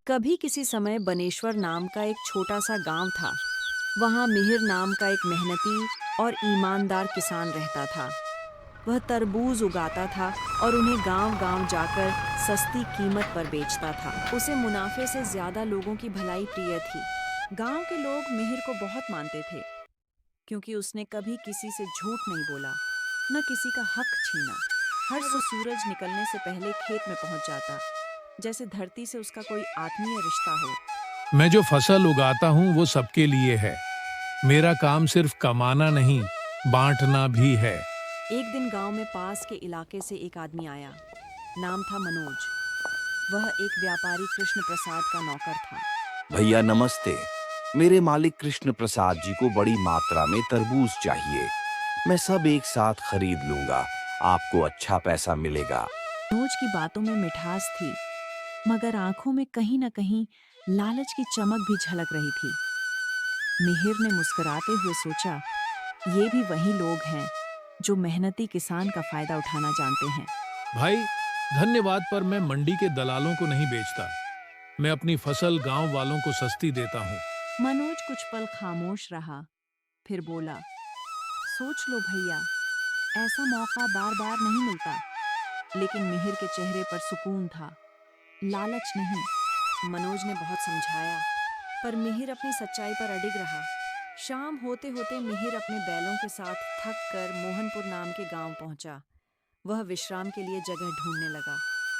कभी किसी समय बनेश्वर नाम का एक छोटा सा गांव था। वहां मिहिर नाम का एक मेहनती और ईमानदार किसान रहता था। वह तरबूज उगाता था और उन्हें गांव-गांव जाकर सस्ती कीमत पर बेचता था। उसे मुनाफे से ज्यादा लोगों की भलाई प्रिय थी। गांव के लोग मिहिर को बहुत मानते थे, क्योंकि उसने कभी किसी से झूठ नहीं बोला, न किसी का हक छीना। हर सूरज निकलने से पहले खेत में पहुंच जाता, जैसे धरती से उसका कोई आत्मीय रिश्ता हो। मैं जो फसल उगाता हूँ वो सबके लिए है। मेरा काम सिर्फ कमाना नहीं, बांटना भी है। एक दिन गांव में पास के इलाके से एक आदमी आया। नाम था मनोज। वह एक व्यापारी कृष्ण प्रसाद का नौकर था। भैया नमस्ते। मेरे मालिक कृष्ण प्रसाद जी को बड़ी मात्रा में तरबूज चाहिए। मैं सब एक साथ खरीद लूंगा। आपको अच्छा पैसा मिलेगा। मनोज की बातों में मिठास थी, मगर आंखों में कहीं न कहीं लालच की चमक भी झलक रही थी। मिहिर ने मुस्कुराते हुए सोचा, ये भी वही लोग हैं जो मेहनती किसान का फायदा उठाना जानते हैं। भाई, धन्यवाद, पर मैं मंडी के दलालों को नहीं बेचता। मैं अपनी फसल गांव वालों को सस्ती देता हूँ। मनोज कुछ पल खामोश रहा, फिर बोला, सोच लो भैया, ऐसा मौका बार बार नहीं मिलता। लेकिन मिहिर के चेहरे पर सुकून था, लालच नहीं। मनोज ने बहुत समझाया, पर मिहिर अपनी सच्चाई पर अडिग रहा। शाम होते होते मिहिर अपने बैलों के साथ थक कर मोहनपुर नाम के गांव पहुंचा। वह विश्राम के लिए जगह ढूंढने लगा।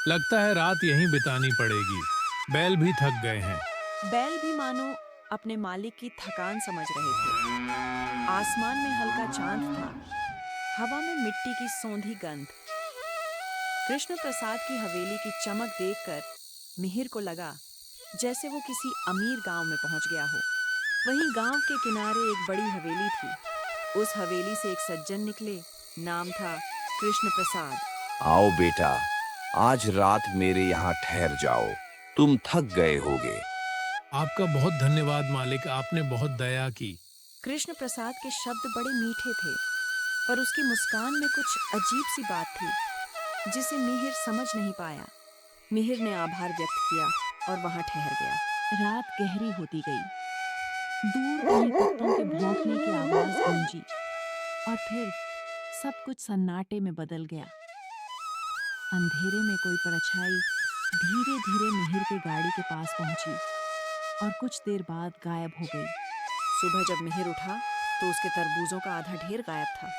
लगता है रात यहीं बितानी पड़ेगी। बैल भी थक गए हैं। बैल भी मानो अपने मालिक की थकान समझ रहे थे। आसमान में हल्का चांद था, हवा में मिट्टी की सौंधी गंध। कृष्ण प्रसाद की हवेली की चमक देखकर मिहिर को लगा जैसे वो किसी अमीर गांव में पहुंच गया हो। वहीं गांव के किनारे एक बड़ी हवेली थी। उस हवेली से एक सज्जन निकले। नाम था कृष्ण प्रसाद। आओ बेटा, आज रात मेरे यहाँ ठहर जाओ। तुम थक गए होगे। आपका बहुत धन्यवाद मालिक, आपने बहुत दया की। कृष्ण प्रसाद के शब्द बड़े मीठे थे, पर उसकी मुस्कान में कुछ अजीब सी बात थी जिसे मिहिर समझ नहीं पाया। मिहिर ने आभार व्यक्त किया और वहां ठहर गया। रात गहरी होती गई। दूर कहीं कुत्तों के भौंकने की आवाज गूंजी और फिर सब कुछ सन्नाटे में बदल गया। अंधेरे में कोई परछाई धीरे धीरे मिहिर के गाड़ी के पास पहुंची और कुछ देर बाद गायब हो गई। सुबह जब मिहिर उठा तो उसके तरबूजों का आधा ढेर गायब था।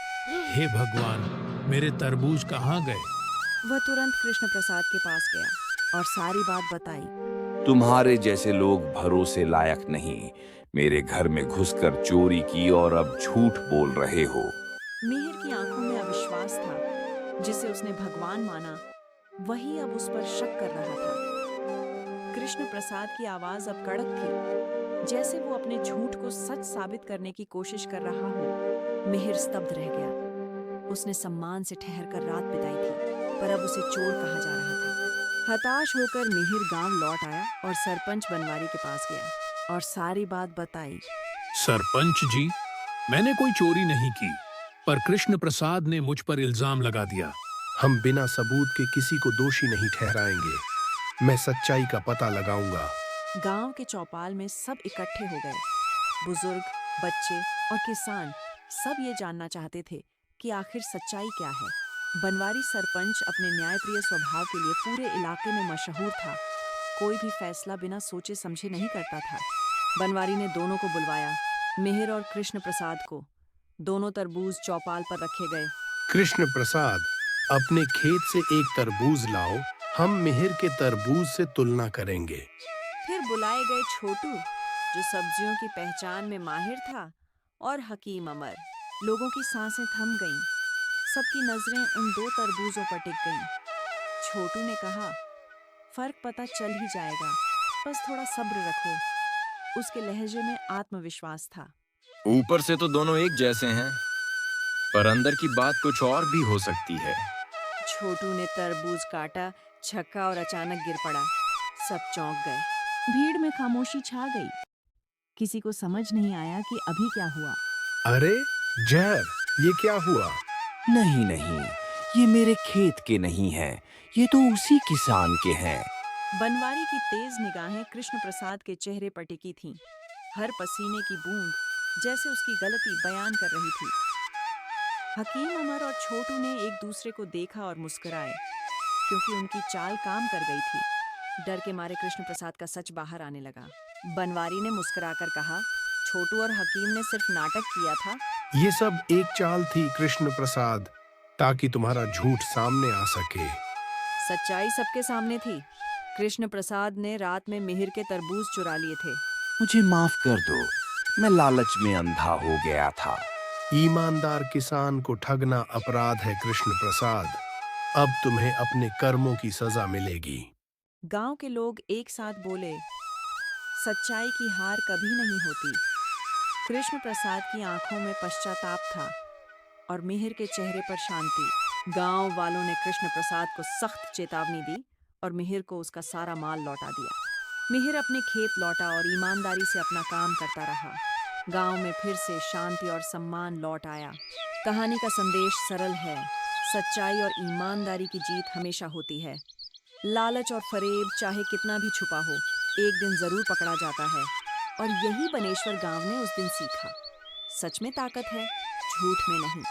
हे भगवान, मेरे तरबूज कहाँ गए? वह तुरंत कृष्ण प्रसाद के पास गया और सारी बात बताई। तुम्हारे जैसे लोग भरोसे लायक नहीं। मेरे घर में घुसकर चोरी की और अब झूठ बोल रहे हो। मिहिर की आंखों में अविश्वास था। जिसे उसने भगवान माना, वही अब उस पर शक कर रहा था। कृष्ण प्रसाद की आवाज अब कड़क थी, जैसे वो अपने झूठ को सच साबित करने की कोशिश कर रहा हो। मिहिर स्तब्ध रह गया। उसने सम्मान से ठहरकर रात बिताई थी, पर अब उसे चोर कहा जा रहा था। हताश होकर मिहिर गांव लौट आया और सरपंच बनवारी के पास गया और सारी बात बताई। सरपंच जी, मैंने कोई चोरी नहीं की, पर कृष्ण प्रसाद ने मुझ पर इल्जाम लगा दिया। हम बिना सबूत के किसी को दोषी नहीं ठहराएंगे। मैं सच्चाई का पता लगाऊंगा। गांव के चौपाल में सब इकट्ठे हो गए। बुजुर्ग, बच्चे और किसान सब ये जानना चाहते थे कि आखिर सच्चाई क्या है। बनवारी सरपंच अपने न्यायप्रिय स्वभाव के लिए पूरे इलाके में मशहूर था। कोई भी फैसला बिना सोचे समझे नहीं करता था। बनवारी ने दोनों को बुलवाया, मिहिर और कृष्ण प्रसाद को। दोनों तरबूज चौपाल पर रखे गए। कृष्ण प्रसाद, अपने खेत से एक तरबूज लाओ। हम मिहिर के तरबूज से तुलना करेंगे। फिर बुलाए गए छोटू, जो सब्जियों की पहचान में माहिर था, और हकीम अमर। लोगों की सांसें थम गईं। सबकी नजरें उन दो तरबूजों पर टिक गईं। छोटू ने कहा, फर्क पता चल ही जाएगा, बस थोड़ा सब्र रखो। उसके लहजे में आत्मविश्वास था। ऊपर से तो दोनों एक जैसे हैं, पर अंदर की बात कुछ और भी हो सकती है। छोटू ने तरबूज काटा, छक्का और अचानक गिर पड़ा। सब चौंक गए। भीड़ में खामोशी छा गई। किसी को समझ नहीं आया कि अभी क्या हुआ। अरे जहर, ये क्या हुआ? नहीं नहीं, ये मेरे खेत के नहीं हैं। ये तो उसी किसान के हैं। बनवारी की तेज निगाहें कृष्ण प्रसाद के चेहरे पर टिकी थीं। हर पसीने की बूंद जैसे उसकी गलती बयान कर रही थी। हकीम उमर और छोटू ने एक दूसरे को देखा और मुस्कुराए, क्योंकि उनकी चाल काम कर गई थी। डर के मारे कृष्ण प्रसाद का सच बाहर आने लगा। बनवारी ने मुस्कुराकर कहा, छोटू और हकीम ने सिर्फ नाटक किया था। ये सब एक चाल थी कृष्ण प्रसाद, ताकि तुम्हारा झूठ सामने आ सके। सच्चाई सबके सामने थी। कृष्ण प्रसाद ने रात में मिहिर के तरबूज चुरा लिए थे। मुझे माफ कर दो, मैं लालच में अंधा हो गया था। ईमानदार किसान को ठगना अपराध है कृष्ण प्रसाद। अब तुम्हें अपने कर्मों की सजा मिलेगी। गांव के लोग एक साथ बोले, सच्चाई की हार कभी नहीं होती। कृष्ण प्रसाद की आंखों में पश्चाताप था और मिहिर के चेहरे पर शांति। गांव वालों ने कृष्ण प्रसाद को सख्त चेतावनी दी और मिहिर को उसका सारा माल लौटा दिया। मिहिर अपने खेत लौटा और ईमानदारी से अपना काम करता रहा। गांव में फिर से शांति और सम्मान लौट आया। कहानी का संदेश सरल है, सच्चाई और ईमानदारी की जीत हमेशा होती है। लालच और फरेब चाहे कितना भी छुपा हो, एक दिन जरूर पकड़ा जाता है। और यही बनेश्वर गांव ने उस दिन सीखा। सच में ताकत है, झूठ में नहीं।